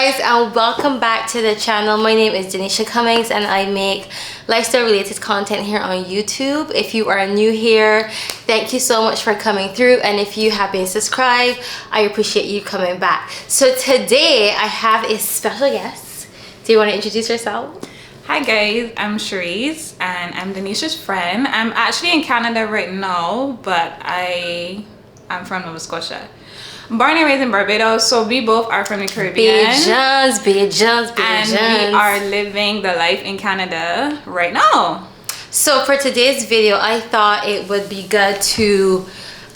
guys, and welcome back to the channel. My name is daneishacummins and I make lifestyle related content here on YouTube. If you are new here, thank you so much for coming through, and if you have been subscribed, I appreciate you coming back. So today I have a special guest. Do you want to introduce yourself? Hi guys, I'm Cherise and I'm Daneisha's friend. I'm actually in Canada right now, but I'm from Nova Scotia. Born and raised in Barbados, so we both are from the Caribbean. Bajans. And we are living the life in Canada right now. So for today's video, I thought it would be good to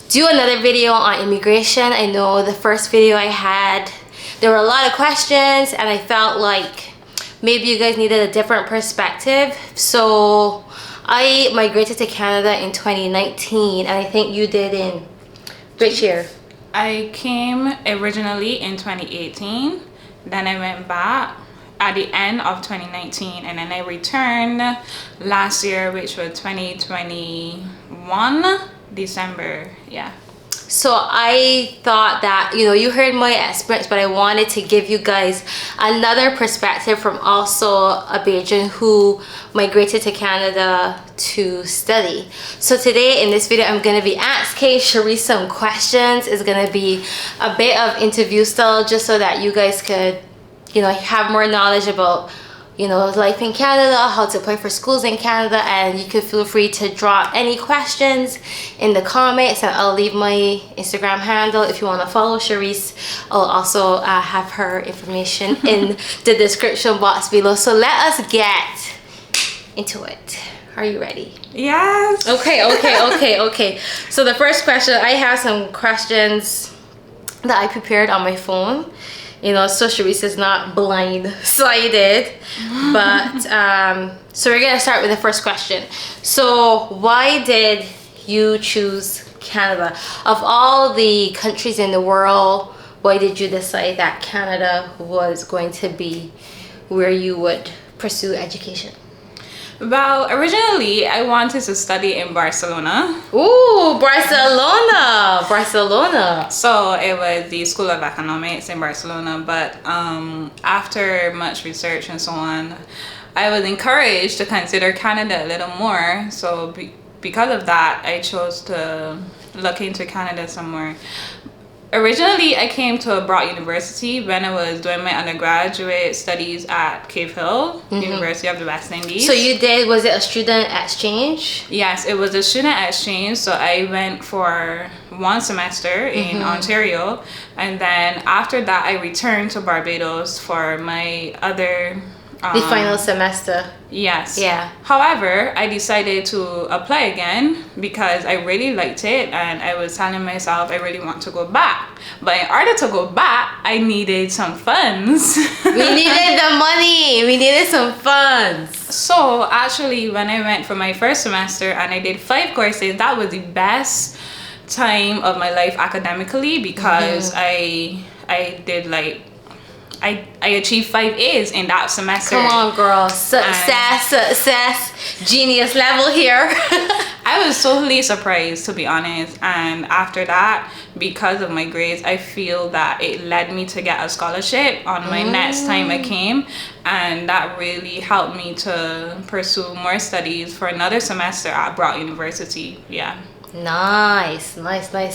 do another video on immigration. I know the first video I had, there were a lot of questions and I felt like maybe you guys needed a different perspective. So I migrated to Canada in 2019 and I think you did in which year? I came originally in 2018, then I went back at the end of 2019, and then I returned last year, which was 2021 December. Yeah. So I thought that, you know, you heard my experience, but I wanted to give you guys another perspective from also a Bajan who migrated to Canada to study. So today in this video, I'm going to be asking Cherise some questions. It's going to be a bit of interview style just so that you guys could, you know, have more knowledge about, you know, life in Canada, how to apply for schools in Canada, and you can feel free to drop any questions in the comments, and I'll leave my Instagram handle if you want to follow Cherise. I'll also have her information in the description box below. So let us get into it. Are you ready? Yes. Okay. So the first question, I have some questions that I prepared on my phone. You know, so Cherise is not blindsided. But so we're gonna start with the first question. So why did you choose Canada? Of all the countries in the world, why did you decide that Canada was going to be where you would pursue education? Well, originally I wanted to study in Barcelona. Ooh, Barcelona. So it was the School of Economics in Barcelona, but after much research and so on, I was encouraged to consider Canada a little more. So because of that, I chose to look into Canada some more. Originally, I came to a Broad University when I was doing my undergraduate studies at Cave Hill, University of the West Indies. So you did, was it a student exchange? Yes, it was a student exchange. So I went for 1 semester in Ontario. And then after that, I returned to Barbados for my other... the final semester. Yes. Yeah. However, I decided to apply again because I really liked it and I was telling myself I really want to go back. But in order to go back, I needed some funds. We needed the money. We needed some funds. So actually, when I went for my first semester and I did 5 courses, that was the best time of my life academically because I did like I achieved 5 A's in that semester. Come on, girl. Success, genius level here. I was totally surprised, to be honest. And after that, because of my grades, I feel that it led me to get a scholarship on my next time I came. And that really helped me to pursue more studies for another semester at Broad University. Yeah. Nice.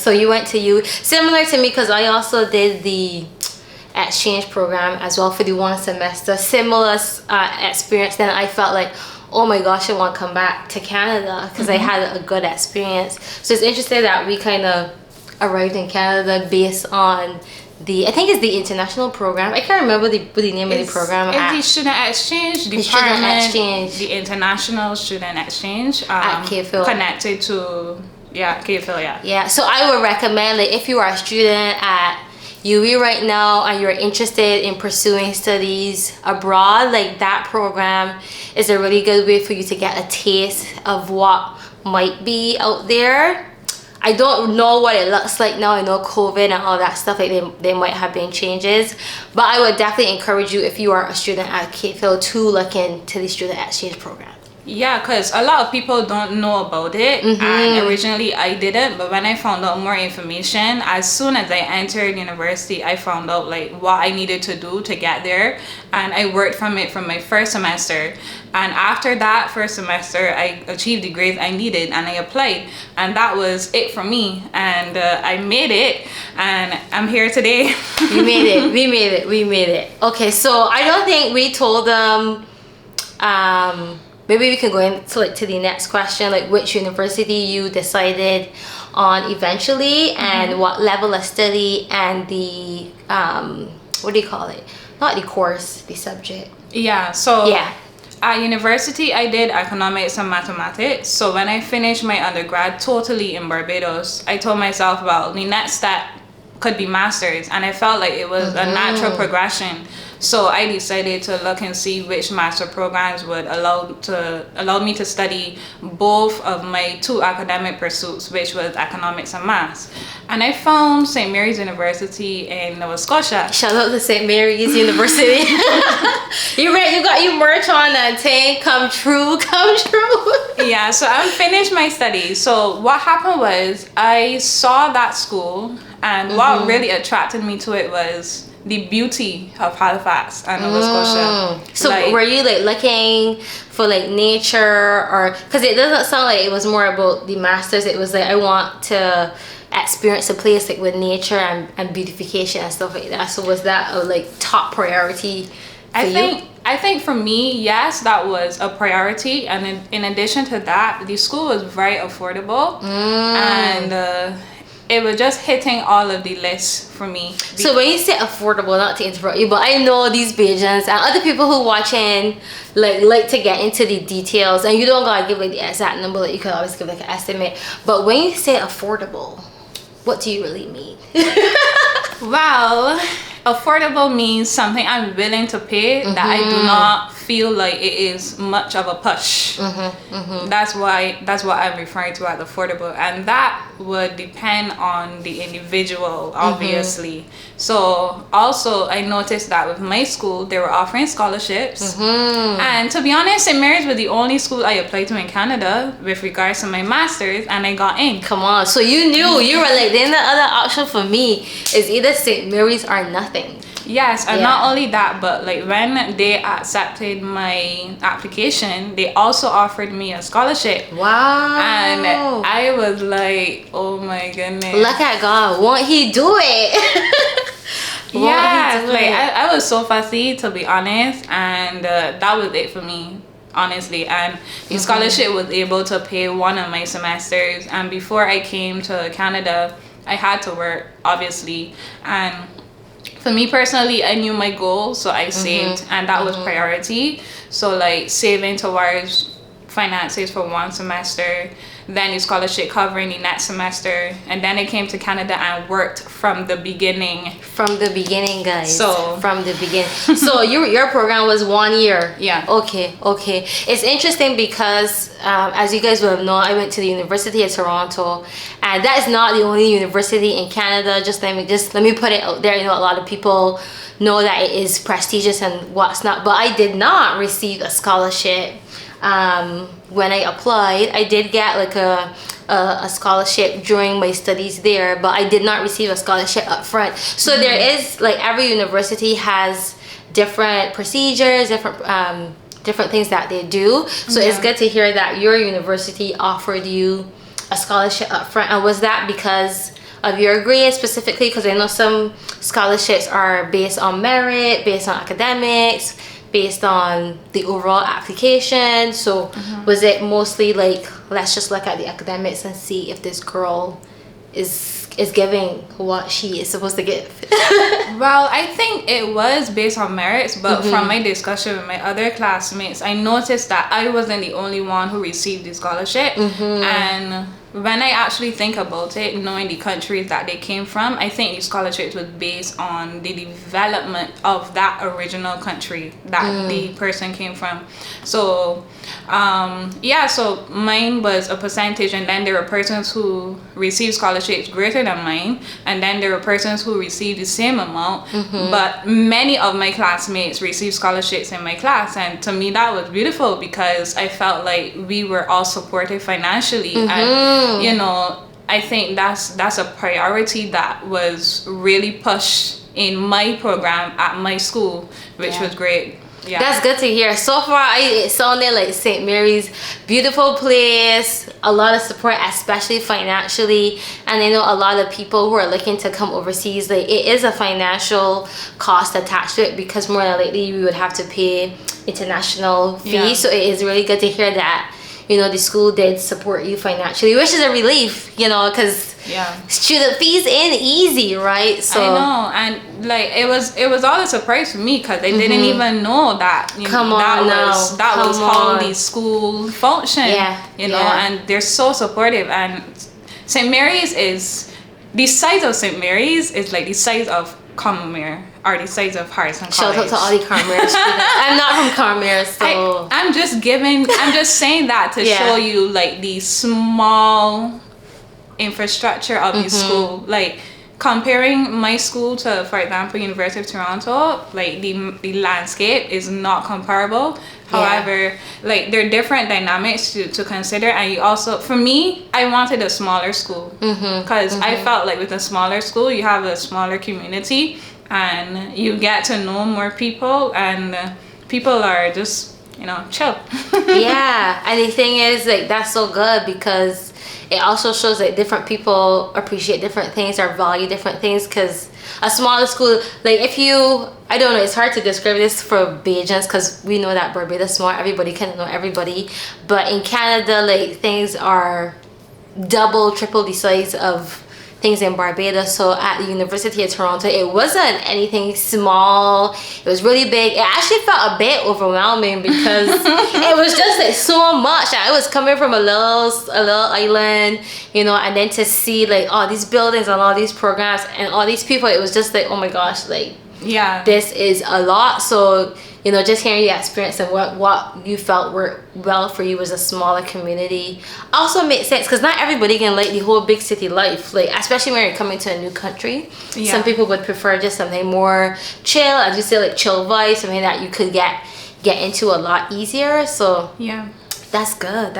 So you went to similar to me because I also did the exchange program as well for the 1 semester. Similar experience. Then I felt like, oh my gosh, I want to come back to Canada because I had a good experience. So it's interesting that we kind of arrived in Canada based on I think it's the international program. I can't remember the name of the program. It's the student exchange department. The international student exchange at Cave Hill. Connected to Cave Hill. Yeah. So I would recommend, like, if you are a student at UWI right now and you're interested in pursuing studies abroad, like, that program is a really good way for you to get a taste of what might be out there. I don't know what it looks like now. I know COVID and all that stuff, like there might have been changes, but I would definitely encourage you, if you are a student at Cave Hill, to look into the student exchange program. Yeah, because a lot of people don't know about it, and originally I didn't, but when I found out more information, as soon as I entered university, I found out like what I needed to do to get there, and I worked from it from my first semester. And after that first semester, I achieved the grades I needed, and I applied, and that was it for me. And I made it, and I'm here today. You made it. We made it. Okay, so I don't think we told them. Maybe we can go into like to the next question, like which university you decided on eventually, and what level of study, and the what do you call it? Not the course, the subject. Yeah. So yeah. At university, I did economics and mathematics. So when I finished my undergrad totally in Barbados, I told myself, well, the next step could be masters, and I felt like it was a natural progression. So I decided to look and see which master programs would allow me to study both of my two academic pursuits, which was economics and maths. And I found St. Mary's University in Nova Scotia. Shout out to St. Mary's University. You ready? You got your merch on that thing. Come true. Yeah, so I finished my studies. So what happened was I saw that school, and what really attracted me to it was the beauty of Halifax and Nova Scotia. So like, were you like looking for like nature, or because it doesn't sound like it was more about the masters, it was like I want to experience a place like with nature and beautification and stuff like that. So was that a like top priority for you? I think for me, yes, that was a priority, and in addition to that, the school was very affordable, and it was just hitting all of the lists for me. So when you say affordable, not to interrupt you, but I know these Bajans and other people who watching like to get into the details, and you don't gotta give like the exact number, like you could always give like an estimate. But when you say affordable, what do you really mean? Well, affordable means something I'm willing to pay that I do not feel like it is much of a push. That's what I'm referring to as affordable, and that would depend on the individual, obviously. So also I noticed that with my school, they were offering scholarships, and to be honest, St. Mary's was the only school I applied to in Canada with regards to my master's, and I got in. Come on, so you knew, you were like, then the other option for me is either St. Mary's or nothing. Yes, and not only that, but like when they accepted my application, they also offered me a scholarship. Wow. And I was like, oh my goodness. Look at God, won't he do it? Yeah, like I was so fussy, to be honest, and that was it for me, honestly. And the scholarship was able to pay one of my semesters, and before I came to Canada, I had to work, obviously, and for me personally, I knew my goal, so I saved, and that was priority. So like saving towards finances for one semester, then the scholarship covering the next semester, and then I came to Canada and worked from the beginning. From the beginning, guys. So from the beginning. So your program was 1 year. Yeah. Okay. It's interesting because as you guys will have known, I went to the University of Toronto, and that is not the only university in Canada. Just let me put it out there. You know, a lot of people know that it is prestigious and what's not, but I did not receive a scholarship. When I applied, I did get like a scholarship during my studies there, but I did not receive a scholarship up front. So there is like every university has different procedures, different things that they do. So it's good to hear that your university offered you a scholarship up front. And was that because of your grades specifically? Because I know some scholarships are based on merit, based on academics, based on the overall application. So was it mostly like, let's just look at the academics and see if this girl is giving what she is supposed to give? Well, I think it was based on merits, but from my discussion with my other classmates, I noticed that I wasn't the only one who received the scholarship. And when I actually think about it, knowing the countries that they came from, I think the scholarships was based on the development of that original country that the person came from. So so mine was a percentage, and then there were persons who received scholarships greater than than mine, and then there were persons who received the same amount, but many of my classmates received scholarships in my class, and to me that was beautiful because I felt like we were all supported financially. And you know, I think that's a priority that was really pushed in my program at my school, which was great. Yeah. That's good to hear. So far, it sounded like St. Mary's, beautiful place, a lot of support, especially financially. And I know a lot of people who are looking to come overseas, like it is a financial cost attached to it because more than likely we would have to pay international fees. Yeah. So it is really good to hear that, you know, the school did support you financially, which is a relief, you know, because student fees ain't easy, right? So I know, and like it was all a surprise for me because I didn't even know that. That was how the school function. You know, and they're so supportive. And St. Mary's is the size of St. Mary's is like the size of Commonwealth or the size of Harrison College. Shout out to all the Commonwealth students. I'm not from Commonwealth, so I'm just saying that to show you like the small infrastructure of the school. Like comparing my school to, for example, University of Toronto, like the landscape is not comparable. However, like there are different dynamics to consider, and you also, for me, I wanted a smaller school because I felt like with a smaller school you have a smaller community and you get to know more people, and people are just, you know, chill. And the thing is, like, that's so good because it also shows that different people appreciate different things or value different things. Because a smaller school, like if you, I don't know, it's hard to describe this for Bajans because we know that Barbados is small, everybody can know everybody, but in Canada, like things are double, triple the size of things in Barbados. So at the University of Toronto, it wasn't anything small, it was really big. It actually felt a bit overwhelming because it was just like so much. I was coming from a little island, you know, and then to see like all these buildings and all these programs and all these people, it was just like, oh my gosh, like this is a lot. So, you know, just hearing your experience and what you felt worked well for you was a smaller community also makes sense because not everybody can like the whole big city life, like especially when you're coming to a new country. Some people would prefer just something more chill, as you say, like chill vibe, something that you could get into a lot easier. So that's good.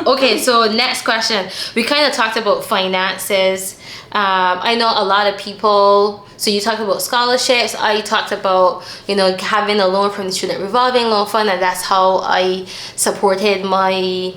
Okay, so next question. We kind of talked about finances. I know a lot of people, so you talked about scholarships, I talked about, you know, having a loan from the student revolving loan fund, and that's how I supported my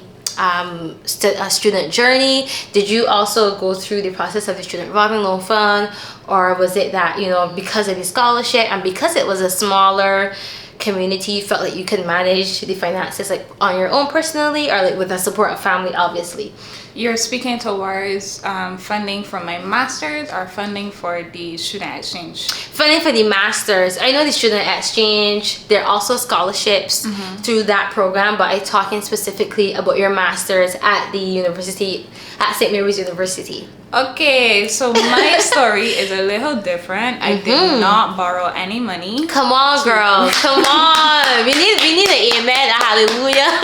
student journey. Did you also go through the process of the student revolving loan fund, or was it that, you know, because of the scholarship and because it was a smaller community, you felt like you could manage the finances like on your own personally, or like with the support of family? Obviously you're speaking towards funding for my master's or funding for the student exchange? Funding for the master's. I know the student exchange, there are also scholarships through that program, but I'm talking specifically about your master's at the university, at St. Mary's University. Okay, so my story is a little different. I did not borrow any money. Come on, girl. Come on. We need an amen, a hallelujah.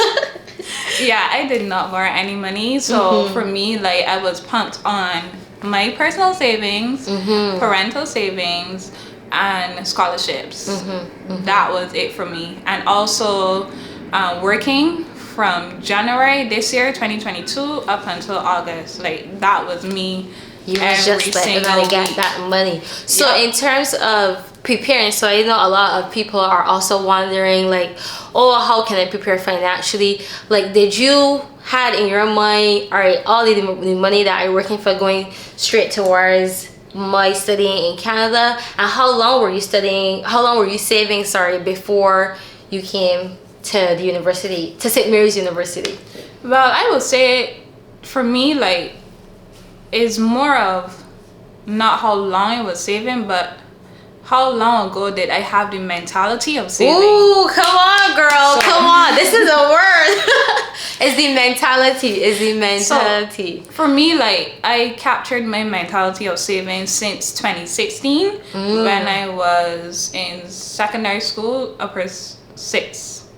Yeah, I did not borrow any money. So for me, like, I was pumped on my personal savings, parental savings, and scholarships. That was it for me. And also working from January this year, 2022, up until August. Like, that was me. You was just like, gonna get that money. So in terms of preparing, so I know a lot of people are also wondering like, oh, how can I prepare financially? Like, did you had in your mind, all right, all the money that I'm working for going straight towards my studying in Canada? And how long were you studying, how long were you saving, before you came to the university, to St. Mary's University? Well, I would say for me, like, it's more of not how long I was saving, but how long ago did I have the mentality of saving? Ooh, come on, girl. Come on. This is a word. It's the mentality. So, for me, like, I captured my mentality of saving since 2016 when I was in secondary school, upper sixth,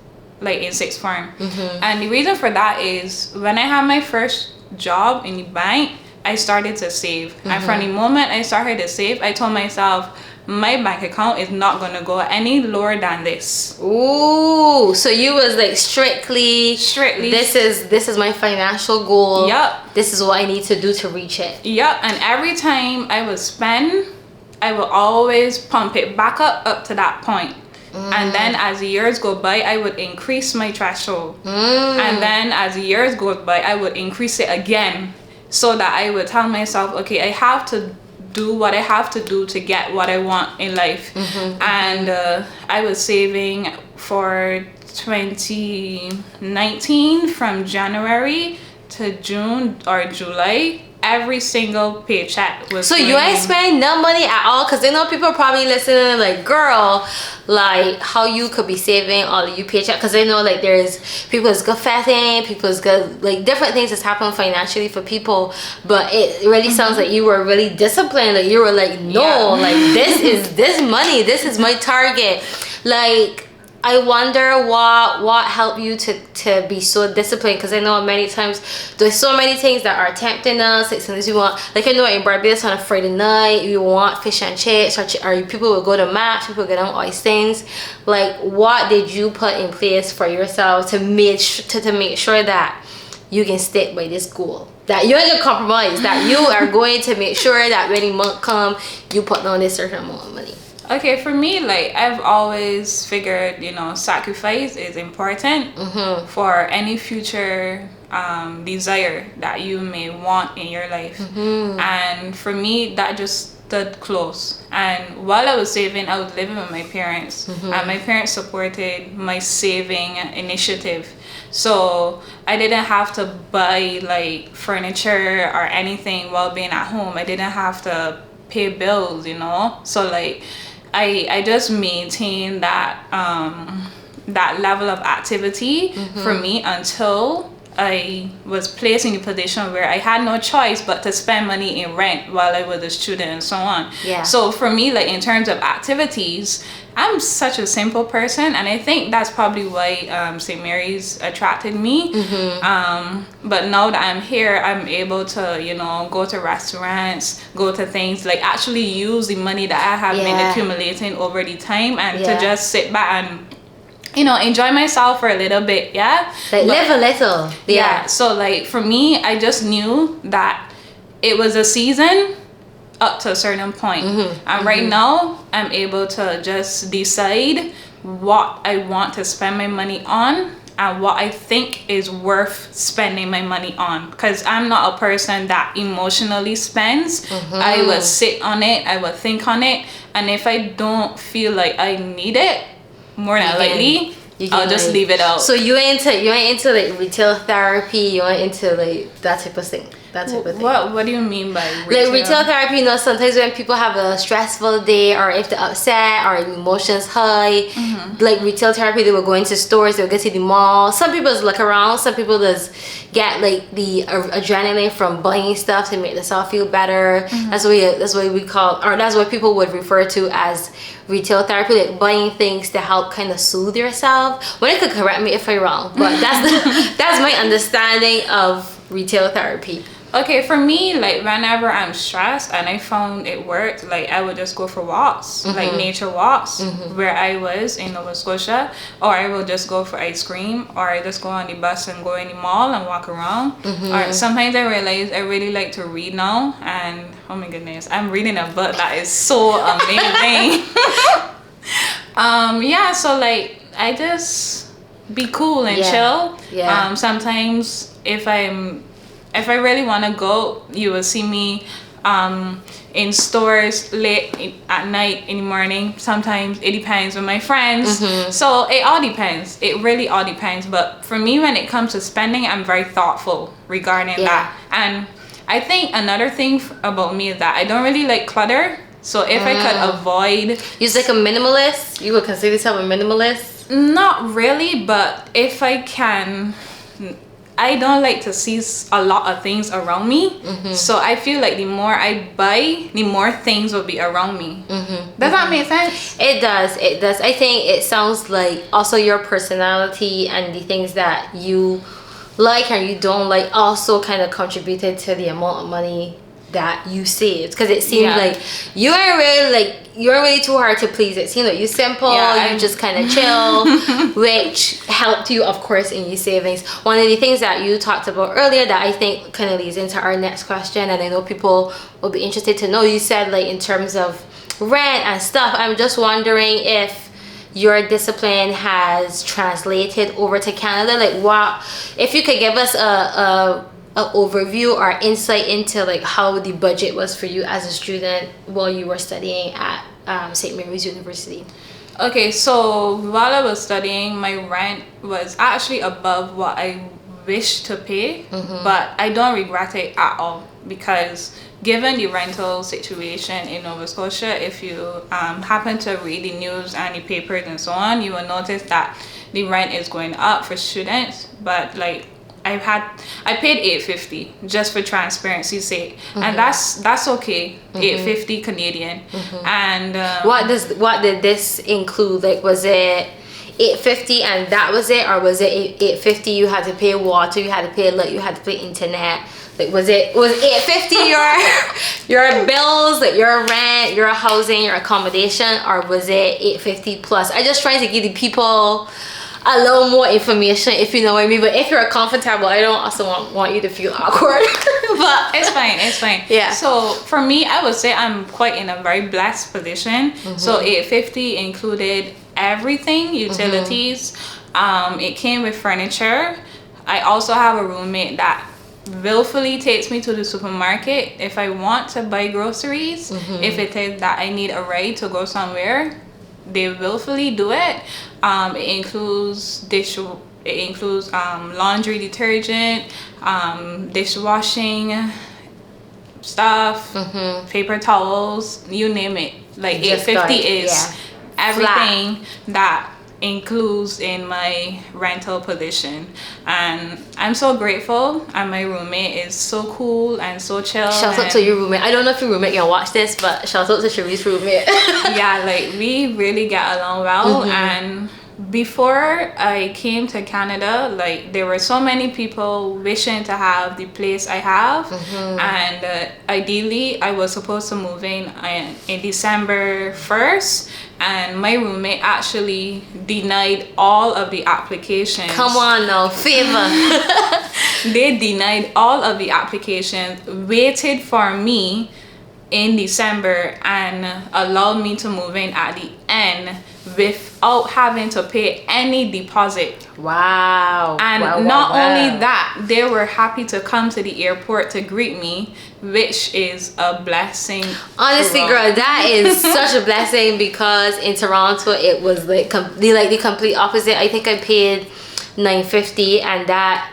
like in sixth form. And the reason for that is when I had my first job in the bank, I started to save. And from the moment I started to save, I told myself, my bank account is not going to go any lower than this. Ooh, so you was like strictly this is my financial goal. Yep. This is what I need to do to reach it. Yep. And every time I would spend, I will always pump it back up to that point. And then as the years go by, I would increase my threshold. And then as the years go by, I would increase it again, so that I would tell myself, okay, I have to do what I have to do to get what I want in life. And I was saving for 2019 from January to June or July. Every single paycheck was. So you ain't spending no money at all? Because I know people probably listening like, girl, like how you could be saving all of your paycheck? Because I know like there's people's good fasting, people's good like different things that's happening financially for people, but it really sounds like you were really disciplined. Like you were like, no, like this is this money, this is my target. Like I wonder what helped you to be so disciplined, because I know many times there's so many things that are tempting us. Like sometimes you want, like I know in Barbados on a Friday night you want fish and chips, or people will go to mass, people get on all these things. Like what did you put in place for yourself to make sure that you can stick by this goal, that you ain't gonna compromise, that you are going to make sure that when the month come you put on this certain amount of money? Okay, for me, like I've always figured, sacrifice is important for any future desire that you may want in your life. And for me, that just stood close. And while I was saving, I was living with my parents, and my parents supported my saving initiative. So I didn't have to buy like furniture or anything while being at home. I didn't have to pay bills, So like I just maintained that that level of activity for me until I was placed in a position where I had no choice but to spend money in rent while I was a student and so on. Yeah. So for me, like in terms of activities, I'm such a simple person, and I think that's probably why St. Mary's attracted me. But now that I'm here, I'm able to, go to restaurants, go to things, like actually use the money that I have been accumulating over the time, and to just sit back and enjoy myself for a little bit. Live a little. So like for me, I just knew that it was a season up to a certain point. And right now I'm able to just decide what I want to spend my money on and what I think is worth spending my money on, because I'm not a person that emotionally spends. I would sit on it, I would think on it, and if I don't feel like I need it, more than likely I'll just leave it out. So you ain't into like retail therapy, you ain't into like that type of thing. What do you mean by retail? Like retail therapy, sometimes when people have a stressful day, or if they're upset or emotions high, like retail therapy, they will go into stores, they'll go to the mall. Some people just look around, some people just get like the adrenaline from buying stuff to make themselves feel better. That's what we call, or that's what people would refer to as retail therapy, like buying things to help kind of soothe yourself. Well, you could correct me if I'm wrong, but that's my understanding of retail therapy. Okay, for me, like whenever I'm stressed and I found it worked, like I would just go for walks, like nature walks, where I was in Nova Scotia, or I will just go for ice cream, or I just go on the bus and go in the mall and walk around. Or sometimes I realize I really like to read now, and oh my goodness, I'm reading a book that is so amazing. So like I just be cool and chill. Sometimes if I really want to go, you will see me in stores late at night, in the morning. Sometimes it depends with my friends. So it all depends. It really all depends. But for me, when it comes to spending, I'm very thoughtful regarding that. And I think another thing about me is that I don't really like clutter. So if I could avoid... You're like a minimalist? You would consider yourself a minimalist? Not really, but if I can... I don't like to see a lot of things around me. So I feel like the more I buy, the more things will be around me. Does that make sense? It does. I think it sounds like also your personality and the things that you like and you don't like also kind of contributed to the amount of money that you saved? Because it seemed like you weren't really too hard to please. It seemed like you simple, you just kind of chill, which helped you, of course, in your savings. One of the things that you talked about earlier that I think kind of leads into our next question, and I know people will be interested to know, you said like in terms of rent and stuff. I'm just wondering if your discipline has translated over to Canada. Like, what if you could give us a overview or insight into like how the budget was for you as a student while you were studying at St. Mary's University? Okay, so while I was studying, my rent was actually above what I wished to pay, but I don't regret it at all, because given the rental situation in Nova Scotia, if you happen to read the news and the papers and so on, you will notice that the rent is going up for students. But like I paid $8.50 just for transparency's sake, and that's okay. $8.50 Canadian. And what did this include? Like, was it $8.50 and that was it, or was it $8.50 you had to pay water, you had to pay you had to pay internet? Like, was $8.50 your bills, like your rent, your housing, your accommodation, or was it $8.50 plus? I just trying to give the people a little more information, if you know what I mean. But if you're comfortable, I don't also want you to feel awkward. But it's fine. Yeah. So for me, I would say I'm quite in a very blessed position. So $8.50 included everything, utilities. It came with furniture. I also have a roommate that willfully takes me to the supermarket if I want to buy groceries. If it is that I need a ride to go somewhere, they willfully do it. It includes laundry detergent, dishwashing stuff, paper towels, you name it. Like $8.50 is everything that includes in my rental position, and I'm so grateful. And my roommate is so cool and so chill. Shout out to your roommate. I don't know if your roommate can watch this, but shout out to Cherise's roommate. Yeah, like we really get along well. And before I came to Canada, like there were so many people wishing to have the place I have, and ideally I was supposed to move in December 1st, and my roommate actually denied all of the applications. Come on now, favor. They denied all of the applications, waited for me in December, and allowed me to move in at the end without having to pay any deposit. Wow. And not only that, they were happy to come to the airport to greet me, which is a blessing. Honestly, girl, that is such a blessing, because in Toronto it was like the complete opposite. I think I paid $9.50, and that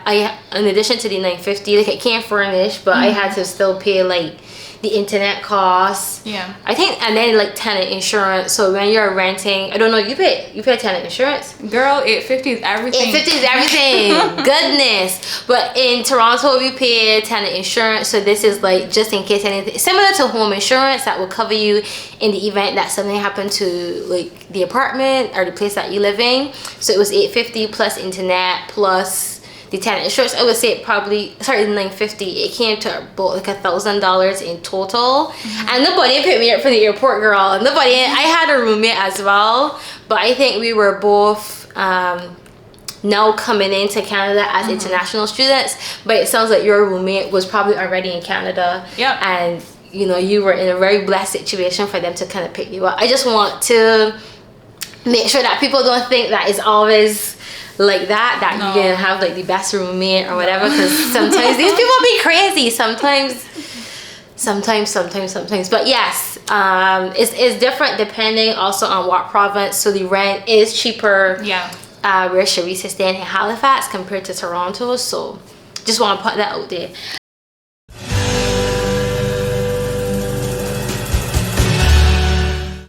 in addition to the $9.50, like it came furnished, but I had to still pay like the internet costs. Yeah. I think, and then like tenant insurance. So when you're renting, I don't know, you pay tenant insurance? Girl, $8.50 is everything. $8.50 is everything. Goodness. But in Toronto, we pay tenant insurance. So this is like just in case anything, similar to home insurance that will cover you in the event that something happened to like the apartment or the place that you live in. So it was $8.50 plus internet plus the tenant insurance. I would say probably started in $9.50. It came to about like $1,000 in total. And nobody picked me up from the airport, girl. I had a roommate as well, but I think we were both now coming into Canada as international students. But it sounds like your roommate was probably already in Canada. Yep. And you know, you were in a very blessed situation for them to kind of pick you up. I just want to make sure that people don't think that it's always like that no. You can have like the best roommate or whatever, because sometimes these people be crazy sometimes, but yes, it's different depending also on what province. So the rent is cheaper where Cherise is staying in Halifax compared to Toronto, so just want to put that out there.